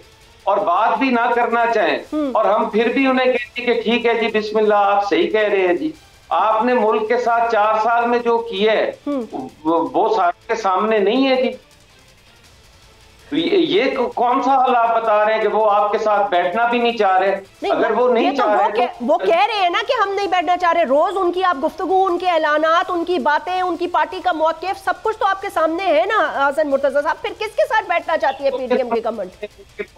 [SPEAKER 3] और बात भी ना करना चाहें और हम फिर भी उन्हें कहते कि ठीक है जी बिस्मिल्लाह, आप सही कह रहे हैं जी, आपने मुल्क के साथ 4 साल में जो किया है वो सारे के सामने नहीं है जी। ये कौन सा हाल आप बता रहे हैं कि वो आपके साथ बैठना भी नहीं चाह रहे? अगर वो नहीं चाह रहे
[SPEAKER 1] वो कह रहे हैं ना कि हम नहीं बैठना चाह रहे। रोज उनकी आप गुफ्तगू, उनके ऐलानात, उनकी बातें, उनकी पार्टी का मौक़िफ़, सब कुछ तो आपके सामने है ना हसन मुर्तज़ा साहब। फिर किसके साथ बैठना चाहती है पीडीएम की गवर्नमेंट?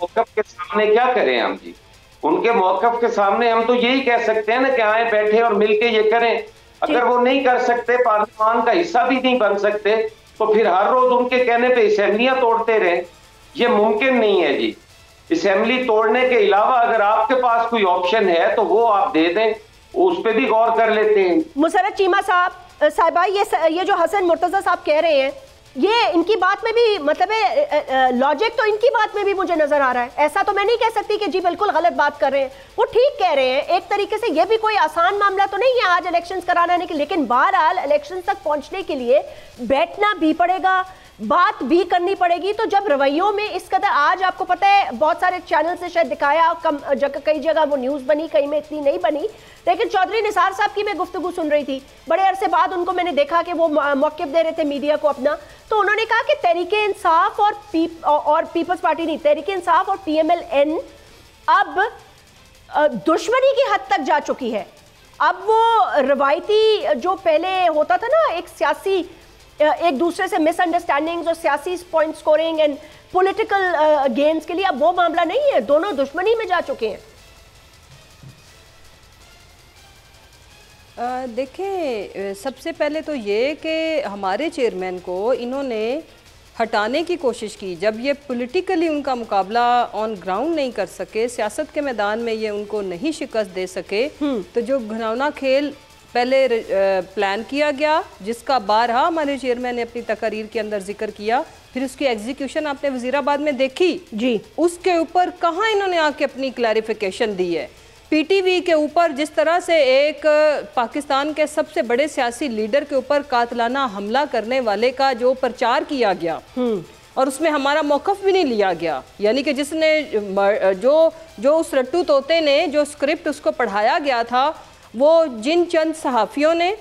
[SPEAKER 3] मौक़िफ़ के सामने क्या करें हम जी? उनके मौक़िफ़ के सामने हम तो यही कह सकते हैं ना कि आए बैठे और मिलके ये करें। अगर वो नहीं कर सकते, पार्लियामान का हिस्सा भी नहीं बन सकते, तो फिर हर रोज उनके कहने पे असेंबलियां तोड़ते रहे, ये मुमकिन नहीं है जी। असेंबली तोड़ने के अलावा अगर आपके पास कोई ऑप्शन है तो वो आप दे दें, उस पर भी गौर कर लेते हैं।
[SPEAKER 1] मुसर्रत चीमा साहिबा, ये जो हसन मुर्तज़ा साहब कह रहे हैं, ये इनकी बात में भी मतलब है लॉजिक तो इनकी बात में भी मुझे नजर आ रहा है। ऐसा तो मैं नहीं कह सकती कि जी बिल्कुल गलत बात कर रहे हैं, वो ठीक कह रहे हैं एक तरीके से। ये भी कोई आसान मामला तो नहीं है आज इलेक्शंस कराना नहीं, लेकिन बहरहाल इलेक्शंस तक पहुंचने के लिए बैठना भी पड़ेगा, बात भी करनी पड़ेगी। तो जब रवैयों में इस कदर, आज आपको पता है बहुत सारे चैनल से शायद दिखाया, कई जगह वो न्यूज़ बनी, कहीं में इतनी नहीं बनी, लेकिन चौधरी निसार साहब की मैं गुफ्तगू सुन रही थी, बड़े अरसे बाद उनको मैंने देखा कि वो मौक़िफ़ दे रहे थे मीडिया को अपना, तो उन्होंने कहा कि तहरीके इंसाफ और पीपल्स पार्टी नहीं, तहरीके इंसाफ और PMLN अब दुश्मनी की हद तक जा चुकी है। अब वो रवायती जो पहले होता था ना, एक सियासी एक दूसरे से मिसअंडरस्टैंडिंग्स और सियासी point scoring and political games के लिए अब वो मामला नहीं है, दोनों दुश्मनी में जा चुके हैं।
[SPEAKER 5] देखें, सबसे पहले तो ये कि हमारे चेयरमैन को इन्होंने हटाने की कोशिश की, जब ये पॉलिटिकली उनका मुकाबला ऑन ग्राउंड नहीं कर सके, सियासत के मैदान में ये उनको नहीं शिकस्त दे सके, तो जो घिनौना खेल पहले प्लान किया गया, जिसका बारहा हमारे चेयरमैन ने अपनी तकरीर के अंदर जिक्र किया, फिर उसकी एग्जीक्यूशन आपने वजीराबाद में देखी जी, उसके ऊपर कहाँ इन्होंने आके अपनी क्लैरिफिकेशन दी है। PTV के ऊपर जिस तरह से एक पाकिस्तान के सबसे बड़े सियासी लीडर के ऊपर कातलाना हमला करने वाले का जो प्रचार किया गया और उसमें हमारा मौक़िफ़ भी नहीं लिया गया, यानी कि जिसने जो उस रट्टू तोते ने जो स्क्रिप्ट उसको पढ़ाया गया था, वो जिन चंद सहाफ़ियों ने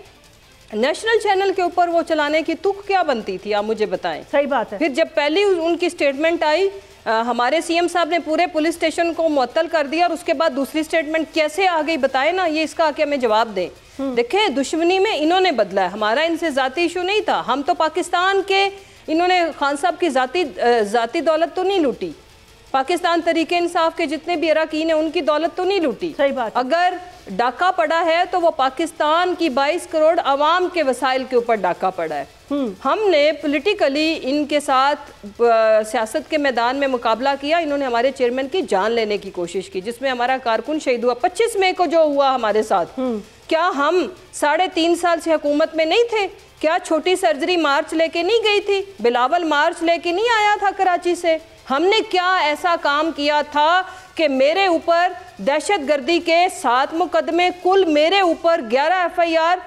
[SPEAKER 5] नेशनल चैनल के ऊपर वो चलाने की तुक क्या बनती थी, आप मुझे बताएं।
[SPEAKER 1] सही बात है।
[SPEAKER 5] फिर जब पहली उनकी स्टेटमेंट आई, हमारे सीएम साहब ने पूरे पुलिस स्टेशन को मुअत्तल कर दिया, और उसके बाद दूसरी स्टेटमेंट कैसे आ गई बताए ना, ये इसका आके हमें जवाब दें। देखें, दुश्मनी में इन्होंने बदला है, हमारा इनसे जाती इशू नहीं था। हम तो पाकिस्तान के, इन्होंने खान साहब की जाती दौलत तो नहीं लूटी, पाकिस्तान तरीके इंसाफ के जितने भी अरकान हैं उनकी दौलत तो नहीं लूटी।
[SPEAKER 1] सही बात।
[SPEAKER 5] अगर डाका पड़ा है तो वो पाकिस्तान की 22 करोड़ आवाम के वसाइल के ऊपर डाका पड़ा है। हमने पॉलिटिकली इनके साथ सियासत के मैदान में मुकाबला किया, इन्होंने हमारे चेयरमैन की जान लेने की कोशिश की, जिसमें हमारा कारकुन शहीद हुआ 25 मई को जो हुआ हमारे साथ। क्या हम 3.5 साल से हुकूमत में नहीं थे? क्या छोटी सर्जरी मार्च लेके नहीं गई थी? बिलावल मार्च लेके नहीं आया था कराची से? हमने क्या ऐसा काम किया था कि मेरे ऊपर दहशतगर्दी के 7 मुकदमे, कुल मेरे ऊपर 11 FIR,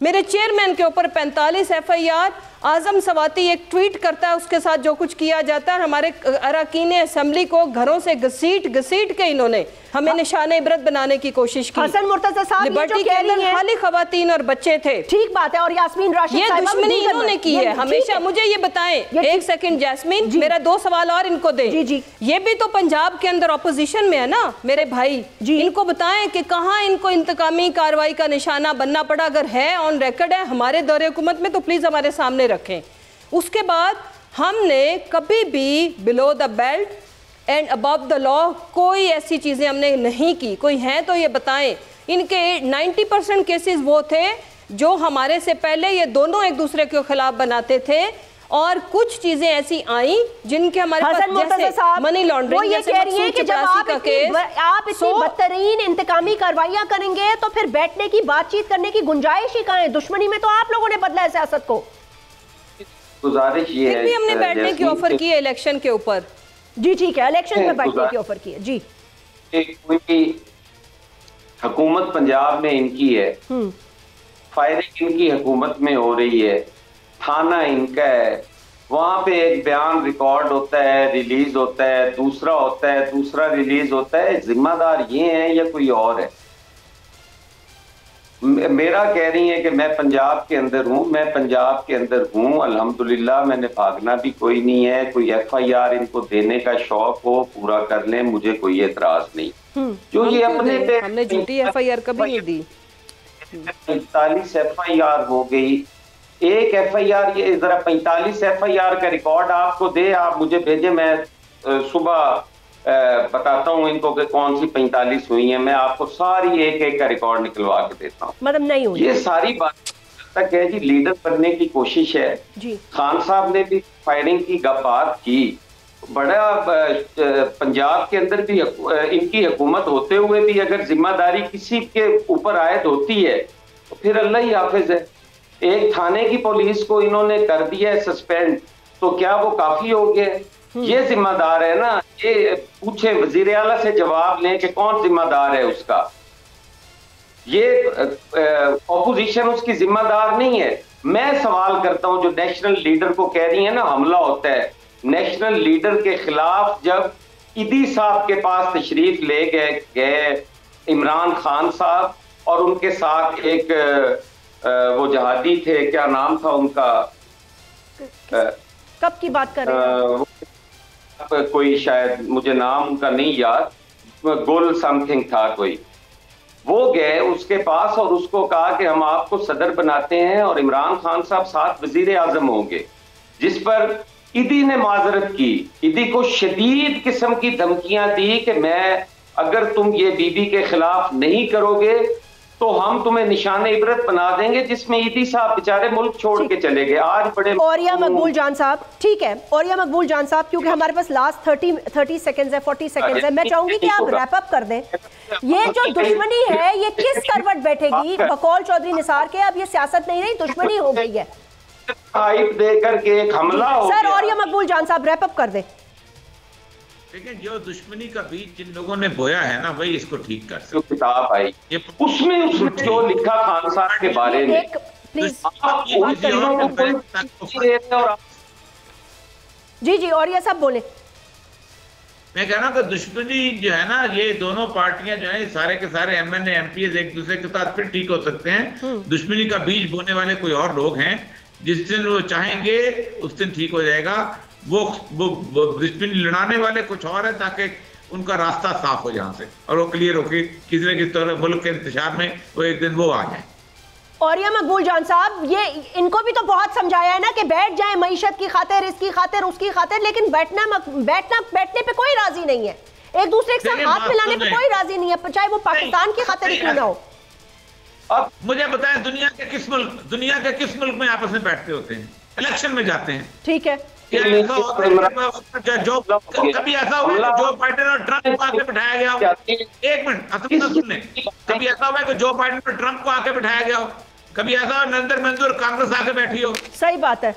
[SPEAKER 5] मेरे चेयरमैन के ऊपर 45 FIR, आजम सवाती एक ट्वीट करता है, उसके साथ जो कुछ किया जाता है, हमारे अरकान असेंबली को घरों से घसीट के इन्होंने हमें निशाने इबरत बनाने की कोशिश की।
[SPEAKER 1] हसन मुर्तजा साहब
[SPEAKER 5] लिबर्टी के अंदर खाली खवातीन और बच्चे थे।
[SPEAKER 1] ठीक बात है। और यास्मीन राशिद,
[SPEAKER 5] ये दुश्मनी इन्होंने की है हमेशा। मुझे ये बताएं, एक सेकंड जैस्मीन, मेरा 2 सवाल और इनको दें।
[SPEAKER 1] जी जी।
[SPEAKER 5] ये भी तो पंजाब के अंदर ऑपोजिशन में है ना मेरे भाई जी, इनको बताएं कि कहाँ इनको इंतकामी कार्रवाई का निशाना बनना पड़ा। अगर है, ऑन रिकॉर्ड है हमारे दौरे हुकूमत में, तो प्लीज हमारे सामने रखें। उसके बाद हमने कभी भी below the belt and above the law कोई ऐसी चीज़ें हमने नहीं की। कोई हैं तो ये बताएं। इनके 90% केसेस वो थे जो हमारे से पहले ये दोनों एक दूसरे के खिलाफ बनाते थे, और कुछ चीजें ऐसी आई जिनके हमारे पास जैसे मनी लॉन्ड्रिंग,
[SPEAKER 1] ये कह रही है कि जब आप इतनी बदतरीन इंतकामी कार्रवाइयां करेंगे तो फिर बैठने की, बातचीत करने की गुंजाइश ही कहाँ है? दुश्मनी में तो आप लोगों ने बदला है सियासत को।
[SPEAKER 3] गुजारिश ये है,
[SPEAKER 5] फिर भी हमने बैठने की ऑफर की है इलेक्शन के ऊपर।
[SPEAKER 1] जी ठीक है, इलेक्शन में बैठने की ऑफर की है जी।
[SPEAKER 3] कोई हुकूमत पंजाब में इनकी है, फायरिंग इनकी हुकूमत में हो रही है, थाना इनका है, वहां पे एक बयान रिकॉर्ड होता है, रिलीज होता है, दूसरा होता है, दूसरा रिलीज होता है। जिम्मेदार ये है या कोई और है? मेरा कह रही है कि मैं पंजाब के अंदर हूँ, मैं पंजाब के अंदर हूँ, अल्हम्दुलिल्लाह। मैंने भागना भी कोई नहीं है। कोई FIR इनको देने का शौक हो, पूरा कर लें, मुझे कोई एतराज नहीं। जो ये अपने पे
[SPEAKER 5] हमने झूठी FIR कभी नहीं दी।
[SPEAKER 3] 45 FIR हो गई, एक FIR, ये जरा 45 FIR का रिकॉर्ड आपको दे, आप मुझे भेजे, मैं सुबह बताता हूँ इनको कि कौन सी 45 हुई है। मैं आपको सारी एक का रिकॉर्ड निकलवा के देता हूँ।
[SPEAKER 1] मतलब नहीं हुई।
[SPEAKER 3] ये सारी बात तक है जी, लीडर बनने की कोशिश है
[SPEAKER 1] जी।
[SPEAKER 3] खान साहब ने भी फायरिंग की बात की, बड़ा पंजाब के अंदर भी इनकी हुकूमत होते हुए भी अगर जिम्मेदारी किसी के ऊपर आयद होती है तो फिर अल्लाह ही हाफिज है। एक थाने की पुलिस को इन्होंने कर दिया है सस्पेंड, तो क्या वो काफी हो गया? ये जिम्मेदार है ना, ये पूछे वजीर आला से जवाब लें कि कौन जिम्मेदार है उसका। ये ऑपोजिशन उसकी जिम्मेदार नहीं है। मैं सवाल करता हूं, जो नेशनल लीडर को कह रही है ना हमला होता है, नेशनल लीडर के खिलाफ जब ईदी साहब के पास तशरीफ ले गए इमरान खान साहब, और उनके साथ एक वो जहादी थे, क्या नाम था उनका,
[SPEAKER 1] कब की बात कर रहे हैं?
[SPEAKER 3] कोई शायद मुझे नाम उनका नहीं याद, गुल समथिंग था कोई, वो गए उसके पास और उसको कहा कि हम आपको सदर बनाते हैं और इमरान खान साहब साथ वजीर आजम होंगे, जिस पर ईदी ने माजरत की। ईदी को शदीद किस्म की धमकियां दी कि मैं, अगर तुम ये बीबी के खिलाफ नहीं करोगे तो हम तुम्हें निशाने इबरत बना देंगे, जिसमें ईदी साहब बेचारे मुल्क छोड़ के चले गए। आज बड़े
[SPEAKER 1] औरिया मकबूल जान साहब, ठीक है औरिया मकबूल जान साहब, क्योंकि हमारे पास लास्ट 30 सेकंड्स है, 40 सेकंड्स है, मैं चाहूंगी कि आप रैप अप कर दें। ये जो दुश्मनी है ये किस करवट बैठेगी? बकौल चौधरी निसार के अब ये सियासत नहीं रही, दुश्मनी हो गई है।
[SPEAKER 3] हाइप दे करके एक हमला हो
[SPEAKER 1] सर औरिया मकबूल जान साहब रैप अप कर दें।
[SPEAKER 2] लेकिन जो दुश्मनी का बीज जिन लोगों ने बोया है ना, वही इसको ठीक कर सकते।
[SPEAKER 3] जो किताब आई उसमें जो लिखा खान साहब के बारे में,
[SPEAKER 1] जी जी औरिया साहब बोले।
[SPEAKER 2] मैं कह रहा हूँ कि दुश्मनी जो है ना, ये दोनों पार्टियां जो है सारे के सारे MNA MPs एक दूसरे के साथ फिर ठीक हो सकते हैं। दुश्मनी का बीज बोने वाले कोई और लोग हैं, जिस दिन वो चाहेंगे उस दिन ठीक हो जाएगा। वो दुश्मनी लड़ाने वाले कुछ और है, ताकि उनका रास्ता साफ हो यहाँ से और वो क्लियर होके किसी न किसी तरह मुल्क के इंतजार में वो एक दिन वो आ जाए।
[SPEAKER 1] और ये मकबूल जान साहब, ये इनको भी तो बहुत समझाया है ना कि बैठ जाए मईशत की खातिर, इसकी खातिर, उसकी खातिर, लेकिन बैठने पे कोई राजी नहीं है, एक दूसरे के साथ हाथ मिलाने पे कोई राजी नहीं है, चाहे वो पाकिस्तान की खातिर ही क्यों ना हो।
[SPEAKER 2] अब मुझे बताएं, दुनिया के किस मुल्क में आपस में बैठते होते हैं, इलेक्शन में जाते हैं? ठीक है, कभी ऐसा हुआ जो बाइडेन और ट्रंप को आके बिठाया गया हो? एक मिनट सुन लें, कभी ऐसा हुआ कि जो बाइडेन और ट्रंप को आके बिठाया गया हो? कभी ऐसा नरेंद्र मंजूर कांग्रेस आके बैठी हो? सही बात है,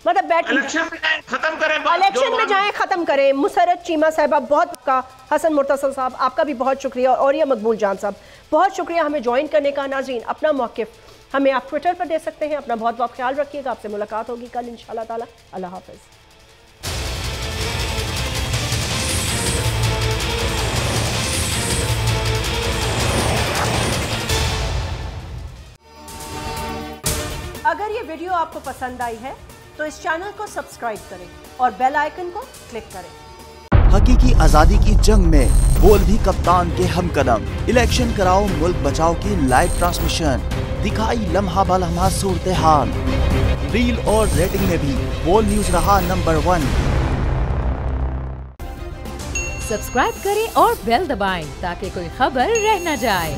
[SPEAKER 2] मतलब इलेक्शन में जाए खत्म करें, इलेक्शन में जाए खत्म करें। मुसरत चीमा साहब बहुत का, हसन मुर्तज़ा साहब आपका भी बहुत शुक्रिया, और ये मकबूल जान साहब बहुत शुक्रिया हमें ज्वाइन करने का। नाज़रीन, अपना मौक़िफ़ हमें आप ट्विटर पर दे सकते हैं। अपना बहुत बहुत ख्याल रखिएगा, आपसे मुलाकात होगी कल इंशाअल्लाह ताला। अल्लाह हाफ़िज़। अगर ये वीडियो आपको पसंद आई है तो इस चैनल को सब्सक्राइब करें और बेल आइकन को क्लिक करें।
[SPEAKER 6] हकीकी आजादी की जंग में बोल भी कप्तान के हमकदम। इलेक्शन कराओ मुल्क बचाओ की लाइव ट्रांसमिशन, दिखाई लम्हा बलम्हा सूरत हाल। रील और रेटिंग में भी बोल न्यूज रहा नंबर 1।
[SPEAKER 4] सब्सक्राइब करें और बेल दबाएं ताकि कोई खबर रह न जाए।